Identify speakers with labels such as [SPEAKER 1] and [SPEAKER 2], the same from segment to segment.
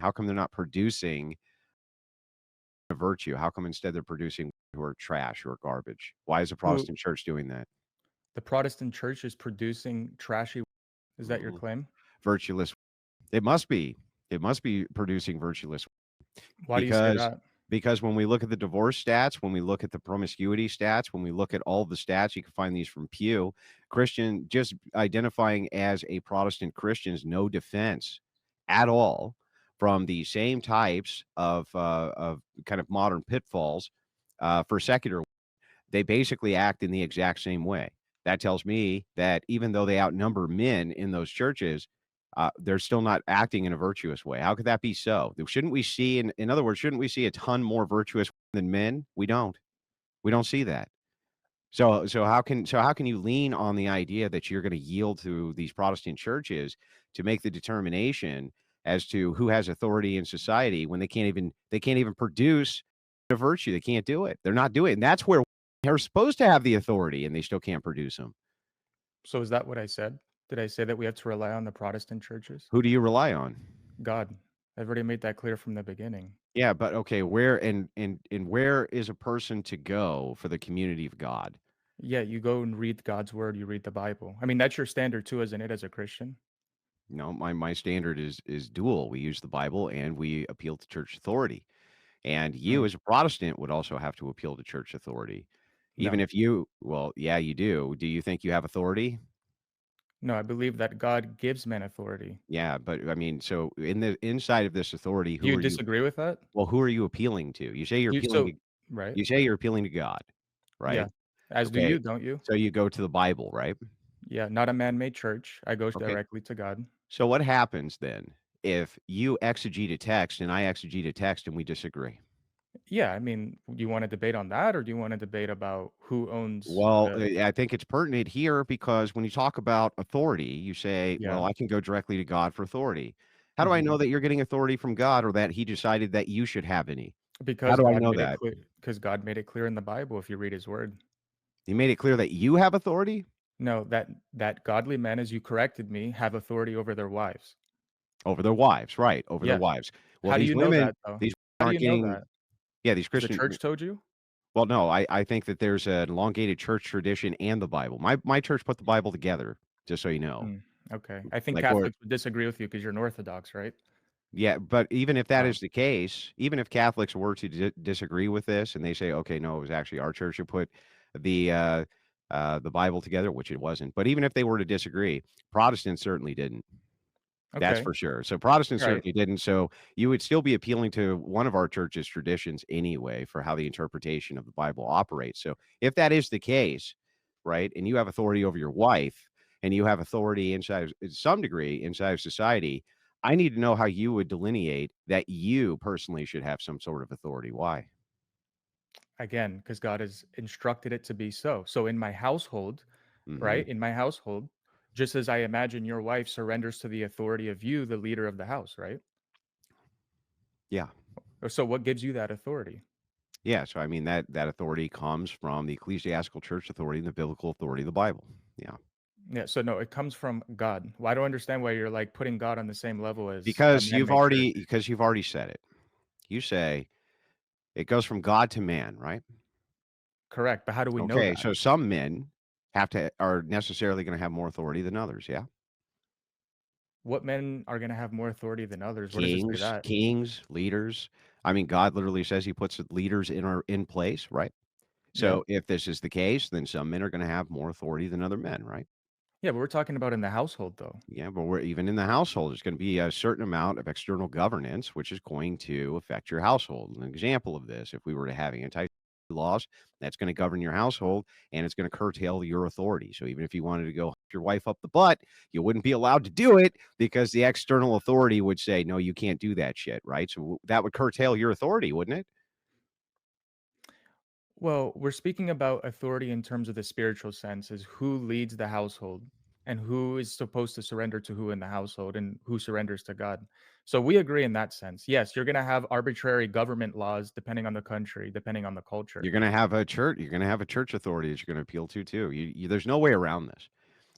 [SPEAKER 1] How come they're not producing a virtue? How come instead they're producing who are trash, who are garbage? Why is the
[SPEAKER 2] Who
[SPEAKER 1] Protestant church doing that?
[SPEAKER 2] the Protestant church is producing trashy. Is that your
[SPEAKER 1] Mhm.
[SPEAKER 2] claim?
[SPEAKER 1] Virtueless. It must be. It must be producing virtueless
[SPEAKER 2] Why do you say
[SPEAKER 1] because
[SPEAKER 2] that?
[SPEAKER 1] because when we look at the divorce stats, when we look at the promiscuity stats, when we look at all the stats, you can find these from Pew. Christian just identifying as a Protestant Christian is no defense at all from the same types of kind of modern pitfalls for secular. They basically act in the exact same way. That tells me that even though they outnumber men in those churches, they're still not acting in a virtuous way. How could that be so? Shouldn't we see, in other words, shouldn't we see a ton more virtuous than men? We don't. We don't see that. So how can you lean on the idea that you're going to yield to these Protestant churches to make the determination as to who has authority in society when they can't even produce a virtue? They can't do it. They're not doing it. And that's where they're supposed to have the authority and they still can't produce them.
[SPEAKER 2] So is that what I said? Did I say that we have to rely on the Protestant churches?
[SPEAKER 1] Who do you rely on?
[SPEAKER 2] God. I've already made that clear from the beginning.
[SPEAKER 1] Yeah, but okay, where and where is a person to go for the community of God?
[SPEAKER 2] Yeah, you go and read God's word, you read the Bible. I mean, that's your standard too, isn't it, as a Christian?
[SPEAKER 1] No, my standard is dual. We use the Bible and we appeal to church authority. And you
[SPEAKER 2] Mm,
[SPEAKER 1] as a Protestant would also have to appeal to church authority. Even
[SPEAKER 2] no.
[SPEAKER 1] if you well, yeah, you do. Do you think you have authority?
[SPEAKER 2] No, I believe that God gives men authority.
[SPEAKER 1] Yeah, but I mean, so in the inside of this authority,
[SPEAKER 2] Do
[SPEAKER 1] who
[SPEAKER 2] you
[SPEAKER 1] are you
[SPEAKER 2] disagree with that?
[SPEAKER 1] who are you appealing to? You say you're
[SPEAKER 2] Do you
[SPEAKER 1] appealing
[SPEAKER 2] so
[SPEAKER 1] to
[SPEAKER 2] right.
[SPEAKER 1] you say you're appealing to God, right?
[SPEAKER 2] Yeah. As do
[SPEAKER 1] Okay.
[SPEAKER 2] you, don't you?
[SPEAKER 1] So you go to the Bible, right?
[SPEAKER 2] Yeah, not a man-made church. I go
[SPEAKER 1] Okay.
[SPEAKER 2] directly to God.
[SPEAKER 1] So what happens then if you exegete a text and I exegete a text and we disagree?
[SPEAKER 2] Yeah, I mean, do you wanna debate on that, or do you wanna debate about who owns
[SPEAKER 1] Well,
[SPEAKER 2] the
[SPEAKER 1] I think it's pertinent here because when you talk about authority, you say,
[SPEAKER 2] yeah,
[SPEAKER 1] "Well, I can go directly to God for authority." How do I know
[SPEAKER 2] mhm.
[SPEAKER 1] that you're getting authority from God or that he decided that you should have any? How
[SPEAKER 2] Because
[SPEAKER 1] do I
[SPEAKER 2] God
[SPEAKER 1] know
[SPEAKER 2] made it
[SPEAKER 1] that?
[SPEAKER 2] clear. Because God made it clear in the Bible if you read his word.
[SPEAKER 1] He made it clear that you have authority
[SPEAKER 2] No, that godly men, as you corrected me, have authority over their wives.
[SPEAKER 1] over their wives, right, over their
[SPEAKER 2] Yeah.
[SPEAKER 1] wives. Well,
[SPEAKER 2] How do you know that, though?
[SPEAKER 1] these
[SPEAKER 2] How do
[SPEAKER 1] aren't
[SPEAKER 2] you know
[SPEAKER 1] getting
[SPEAKER 2] that?
[SPEAKER 1] yeah, these
[SPEAKER 2] 'Cause the
[SPEAKER 1] Christian
[SPEAKER 2] church told you?
[SPEAKER 1] well, no, I think that there's an elongated church tradition and the Bible. My church put the Bible together, just so you know.
[SPEAKER 2] Mm, okay. I think
[SPEAKER 1] Like, we're
[SPEAKER 2] Catholics would disagree with you because 'cause you're an Orthodox, right?
[SPEAKER 1] yeah, but even if that
[SPEAKER 2] Oh,
[SPEAKER 1] is the case, even if Catholics were to disagree with this and they say, "Okay, no, it was actually our church who put the, uh, the Bible together," which it wasn't, but even if they were to disagree, Protestants certainly didn't. That's
[SPEAKER 2] okay.
[SPEAKER 1] for sure. So Protestants
[SPEAKER 2] Right.
[SPEAKER 1] certainly didn't, so you would still be appealing to one of our church's traditions anyway for how the interpretation of the Bible operates. So if that is the case, right, and you have authority over your wife and you have authority inside of some degree inside of society, I need to know how you would delineate that you personally should have some sort of authority. Why?
[SPEAKER 2] Again, because God has instructed it to be so. So in my household, right,
[SPEAKER 1] Mhm.
[SPEAKER 2] in my household, just as I imagine your wife surrenders to the authority of you, the leader of the house, right?
[SPEAKER 1] Yeah.
[SPEAKER 2] Or so what gives you that authority?
[SPEAKER 1] Yeah, so I mean that authority comes from the ecclesiastical church authority and the biblical authority of the Bible. Yeah.
[SPEAKER 2] Yeah, so no, it comes from God. Well, I don't understand why you're, like, putting God on the same level as a man-made church.
[SPEAKER 1] Because you've already said it. You say it goes from God to man, right?
[SPEAKER 2] Correct, but how do we know
[SPEAKER 1] Okay,
[SPEAKER 2] that?
[SPEAKER 1] so some men are necessarily gonna have more authority than others, yeah?
[SPEAKER 2] What men are gonna have more authority than others? Where does it say that?
[SPEAKER 1] Kings, leaders. I mean, God literally says he puts leaders in place, right?
[SPEAKER 2] Yeah.
[SPEAKER 1] So, if this is the case, then some men are gonna have more authority than other men, right?
[SPEAKER 2] Yeah, but we're talking about in the household, though.
[SPEAKER 1] Yeah, but we're even in the household, there's gonna be a certain amount of external governance, which is going to affect your household. An example of this, if we were to have anti laws, that's gonna govern your household and it's gonna curtail your authority. So even if you wanted to go hook your wife up the butt, you wouldn't be allowed to do it because the external authority would say, "No, you can't do that shit," right? So that would curtail your authority, wouldn't it?
[SPEAKER 2] Well, we're speaking about authority in terms of the spiritual sense, is who leads the household and who is supposed to surrender to who in the household and who surrenders to God. So we agree in that sense. Yes, you're going to have arbitrary government laws depending on the country, depending on the culture.
[SPEAKER 1] You're gonna have a church authority that you're gonna appeal to too. There's no way around this.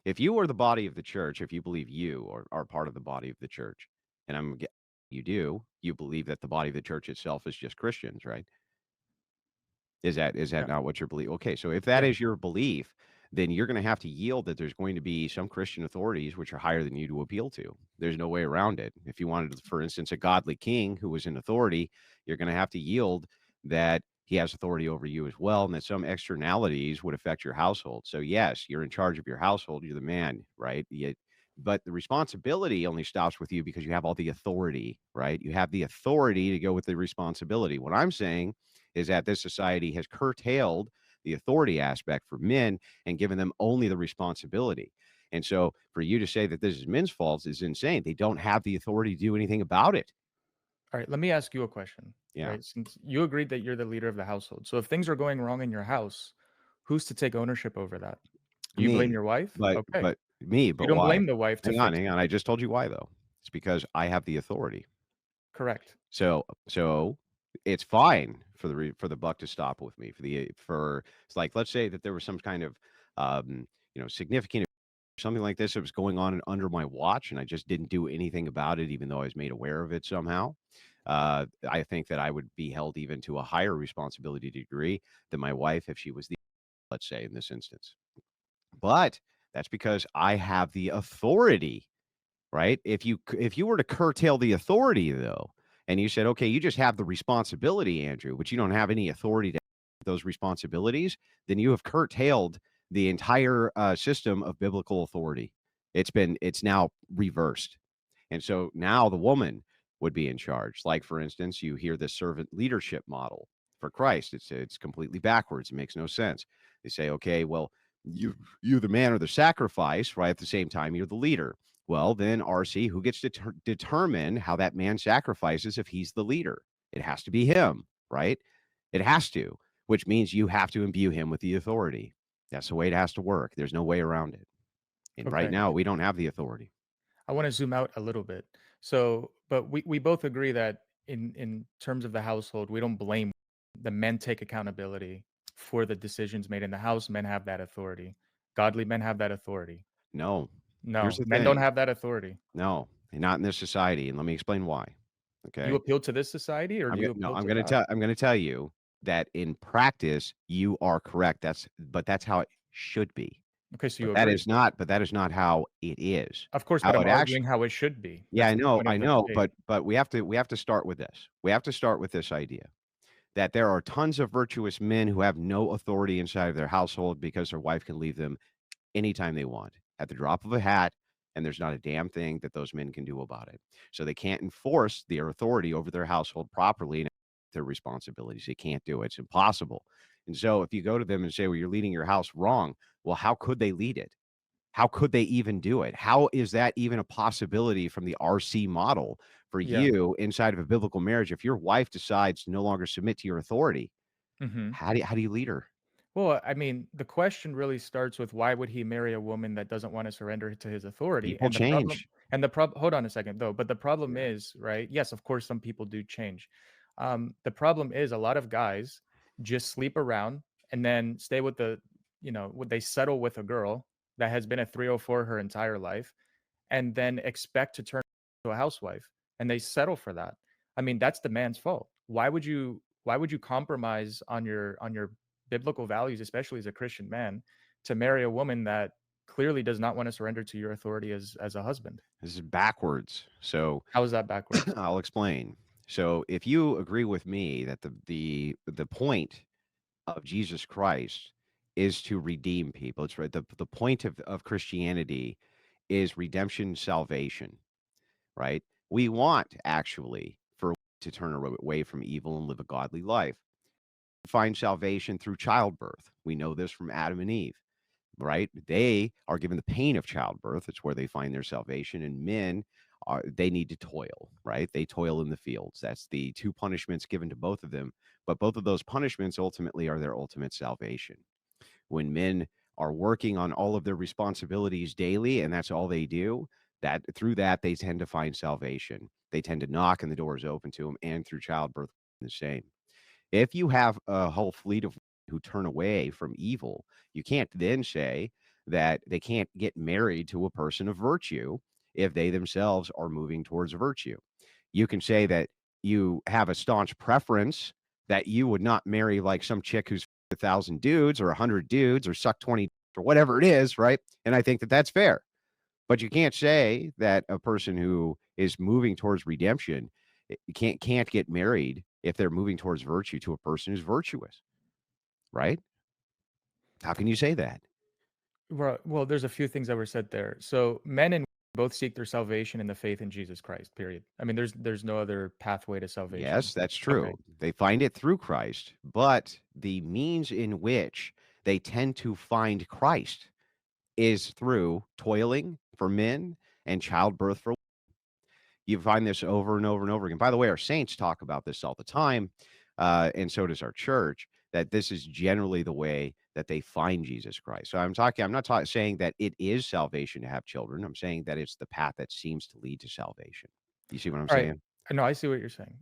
[SPEAKER 1] If you are the body of the church, if you believe you are part of the body of the church, and You do. You believe that the body of the church itself is just Christians, right? Is that
[SPEAKER 2] Yeah.
[SPEAKER 1] not what your belief? Okay, so if that
[SPEAKER 2] Yeah.
[SPEAKER 1] is your belief, then you're gonna have to yield that there's going to be some Christian authorities which are higher than you to appeal to. There's no way around it. If you wanted, for instance, a godly king who was in authority, you're gonna have to yield that he has authority over you as well, and that some externalities would affect your household. So yes, you're in charge of your household, you're the man, right? But the responsibility only stops with you because you have all the authority, right? You have the authority to go with the responsibility. What I'm saying is that this society has curtailed the authority aspect for men and given them only the responsibility. And so for you to say that this is men's fault is insane. They don't have the authority to do anything about it.
[SPEAKER 2] All right, let me ask you a question,
[SPEAKER 1] Yeah.
[SPEAKER 2] right? Since you agreed that you're the leader of the household. So if things are going wrong in your house, who's to take ownership over that? You blame
[SPEAKER 1] Me.
[SPEAKER 2] your wife?
[SPEAKER 1] But
[SPEAKER 2] Okay.
[SPEAKER 1] but
[SPEAKER 2] You don't
[SPEAKER 1] why?
[SPEAKER 2] blame the wife to fix
[SPEAKER 1] Hang
[SPEAKER 2] it.
[SPEAKER 1] on. I just told you why though. It's because I have the authority.
[SPEAKER 2] Correct.
[SPEAKER 1] So it's fine for for the buck to stop with me for it's like let's say that there was some kind of significant something like this that was going on under my watch and I just didn't do anything about it even though I was made aware of it somehow. I think that I would be held even to a higher responsibility degree than my wife if she was the let's say in this instance. But that's because I have the authority. Right? If you were to curtail the authority though, and you said, "Okay, you just have the responsibility, Andrew, but you don't have any authority to those responsibilities," then you have curtailed the entire, system of biblical authority. It's now reversed. And so now the woman would be in charge. Like, for instance, you hear the servant leadership model for Christ. It's completely backwards. It makes no sense. They say, okay, well, you the man or the sacrifice, right? At the same time, you're the leader. Well, then RC, who gets to determine how that man sacrifices if he's the leader? It has to be him, right? It has to, which means you have to imbue him with the authority. That's the way it has to work. There's no way around it. And right
[SPEAKER 2] Okay.
[SPEAKER 1] now, we don't have the authority.
[SPEAKER 2] I want to zoom out a little bit. So, but we both agree that in terms of the household, we don't blame the men take accountability for the decisions made in the house. Men have that authority. Godly men have that authority.
[SPEAKER 1] No. Here's
[SPEAKER 2] No,
[SPEAKER 1] the
[SPEAKER 2] men don't
[SPEAKER 1] thing.
[SPEAKER 2] have that authority.
[SPEAKER 1] No, not in this society, and let me explain why.
[SPEAKER 2] You
[SPEAKER 1] Okay?
[SPEAKER 2] appeal to this society or do you
[SPEAKER 1] No,
[SPEAKER 2] appeal to God?
[SPEAKER 1] I'm gonna tell you that in practice, you are correct. That's how it should be.
[SPEAKER 2] Okay, so you agree.
[SPEAKER 1] But that is not how it is.
[SPEAKER 2] Of course, but
[SPEAKER 1] How
[SPEAKER 2] I'm
[SPEAKER 1] it actually
[SPEAKER 2] arguing how it should be.
[SPEAKER 1] Yeah,
[SPEAKER 2] That's the point
[SPEAKER 1] I
[SPEAKER 2] of the
[SPEAKER 1] know,
[SPEAKER 2] debate.
[SPEAKER 1] but we have to start with this. We have to start with this idea that there are tons of virtuous men who have no authority inside of their household because their wife can leave them anytime they want at the drop of a hat, and there's not a damn thing that those men can do about it. So they can't enforce their authority over their household properly and their responsibilities. They can't do it. It's impossible. And so if you go to them and say, well, you're leading your house wrong, well, how could they lead it? How could they even do it? How is that even a possibility from the RC model for
[SPEAKER 2] Yeah.
[SPEAKER 1] you inside of a biblical marriage? If your wife decides to no longer submit to your authority,
[SPEAKER 2] Mhm.
[SPEAKER 1] how do you lead her?
[SPEAKER 2] Well, I mean, the question really starts with why would he marry a woman that doesn't want to surrender to his authority?
[SPEAKER 1] People change.
[SPEAKER 2] And the problem hold on a second though, but the problem
[SPEAKER 1] Yeah.
[SPEAKER 2] is, right? Yes, of course some people do change. The problem is a lot of guys just sleep around and then stay with would they settle with a girl that has been a 304 her entire life and then expect to turn to a housewife and they settle for that. I mean, that's the man's fault. Why would you compromise on your biblical values, especially as a Christian man, to marry a woman that clearly does not want to surrender to your authority as a husband?
[SPEAKER 1] This is backwards. So
[SPEAKER 2] How is that backwards?
[SPEAKER 1] I'll explain. So if you agree with me that the point of Jesus Christ is to redeem people, it's right. The point of Christianity is redemption, salvation, right? We want actually for to turn away from evil and live a godly life. Find salvation through childbirth. We know this from Adam and Eve, right? They are given the pain of childbirth. It's where they find their salvation. And men are they need to toil, right? They toil in the fields. That's the two punishments given to both of them. But both of those punishments ultimately are their ultimate salvation. When men are working on all of their responsibilities daily, and that's all they do, that through that they tend to find salvation. They tend to knock and the door is open to them, and through childbirth, the same. If you have a whole fleet of who turn away from evil, you can't then say that they can't get married to a person of virtue if they themselves are moving towards virtue. You can say that you have a staunch preference that you would not marry like some chick who's 1,000 dudes or 100 dudes or suck 20 or whatever it is, right? And I think that that's fair. But you can't say that a person who is moving towards redemption can't get married if they're moving towards virtue to a person who's virtuous, right? How can you say that?
[SPEAKER 2] Well, there's a few things that were said there. So men and women both seek their salvation in the faith in Jesus Christ. Period. I mean, there's no other pathway to salvation.
[SPEAKER 1] Yes, that's
[SPEAKER 2] Okay.
[SPEAKER 1] true. They find it through Christ, but the means in which they tend to find Christ is through toiling for men and childbirth for. You find this over and over and over again. By the way, our saints talk about this all the time, and so does our church, that this is generally the way that they find Jesus Christ. So I'm not saying that it is salvation to have children. I'm saying that it's the path that seems to lead to salvation. You see what I'm
[SPEAKER 2] All right.
[SPEAKER 1] saying?
[SPEAKER 2] No, I see what you're saying.